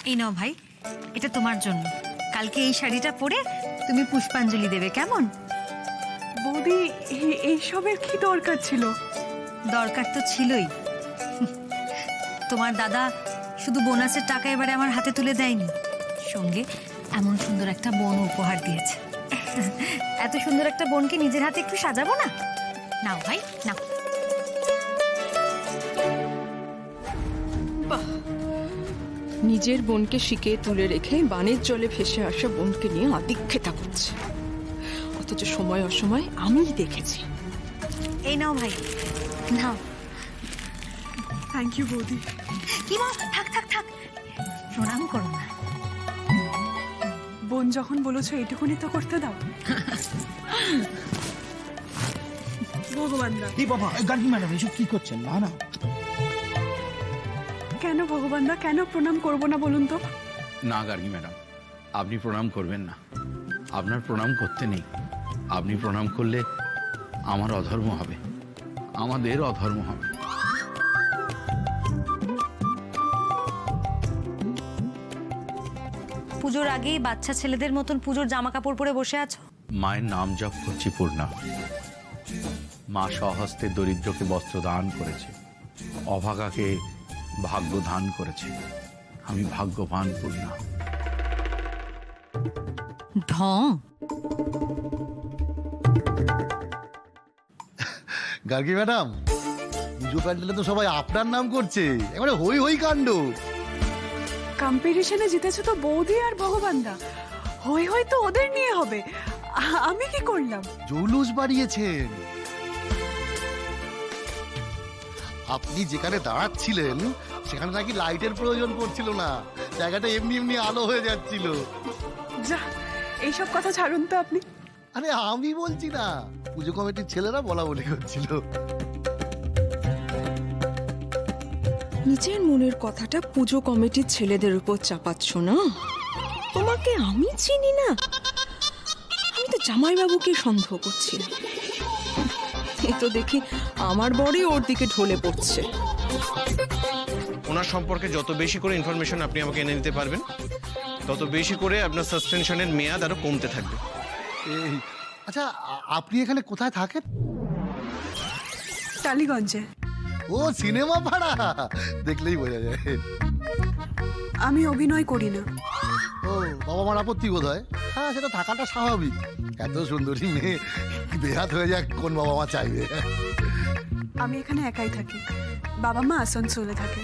এই নাও ভাই, এটা তোমার জন্য। কালকে এই শাড়িটা পরে তুমি পুষ্পাঞ্জলি দেবে, কেমন? বৌদি এইসবের কি দরকার ছিল? দরকার তো ছিলই। তোমার দাদা শুধু বোনাসের টাকা এবারে আমার হাতে তুলে দেয়নি, সঙ্গে এমন সুন্দর একটা বোন উপহার দিয়েছে। এত সুন্দর একটা বোনকে নিজের হাতে একটু সাজাবো না? নাও ভাই নাও। নিজের বোনকে শিকে তুলে রেখে বানের জলে ভেসে আসা বোনকে নিয়ে আদিক্ষেতা করছে, অথচ সময় অসময় আমিই দেখেছি। এই নাও ভাই নাও। থ্যাংক ইউ বৌদি। কি বল, থাক থাক থাক, প্রণাম করো না। বোন যখন বলেছো এইটুকুনি তো করতে দাও। ভগবানদা, এই বাবা, গার্গী ম্যাডাম এসব কি করছেন? না না, কেন ভগবানদা, কেন প্রণাম করবো না বলুন তো? না গার্গী ম্যাডাম, আপনি প্রণাম করবেন না। আপনার প্রণাম করতে নেই। আপনি প্রণাম করলে আমার অধর্ম হবে, আমাদের অধর্ম হবে। পুজোর আগেই বাচ্চা ছেলেদের মতন পুজোর জামা কাপড় পরে বসে আছো। মায়ের নাম জপ করছি পূর্ণা। মা স্বহস্তে দরিদ্রকে বস্ত্র দান করেছে, অভাগাকে ভাগ্য দান করেছে। আমি ভাগ্যবান পূর্ণা। ঢং। গার্গী ম্যাডাম, পুজো প্যান্ডেলে তো সবাই আপনার নাম করছে, এবারে হই হই কাণ্ড। কম্পিটিশনে জিতেছো তো বৌদি আর ভগবানদা, হই হই তো ওদের নিয়ে হবে। আমি কি করলাম? জৌলুস বাড়িয়েছেন। আপনি যেখানে দাঁড়াচ্ছিলেন সেখানে নাকি লাইটের প্রয়োজন পড়ছিল না, জায়গাটা এমনি এমনি আলো হয়ে যাচ্ছিল। যা, এইসব কথা ছাড়ুন তো আপনি। আরে আমি বলছি না, পুজো কমিটির ছেলেরা বলা বলি করছিল। নিজের মনের কথাটা পুজো কমিটির ছেলেদের উপর চাপাচ্ছ না? তোমাকে আমি চিনি না? আমি তো জামাইবাবুকে সন্দেহ করছি। এ তো দেখি আমার বরই ওর দিকে ঢলে পড়ছে। ওনার সম্পর্কে যত বেশি করে ইনফরমেশন আপনি আমাকে এনে দিতে পারবেন, তত বেশি করে আপনার সাসপেনশনের মেয়াদ আরো কমতে থাকবে। এই, আচ্ছা আপনি এখানে কোথায় থাকেন? টালিগঞ্জে। ও সিনেমা ভাড়া, দেখলেই বোঝা যায়। আমি অভিনয় করি না। ও, বাবা মার আপত্তি বোধ হয়। হ্যাঁ, সেটা থাকাটা স্বাভাবিক। এত সুন্দরী মেয়ে বেহাত হয়ে যাক, কোন বাবা মা চাইবে? আমি এখানে একাই থাকি, বাবা মা আসানসোলে থাকে।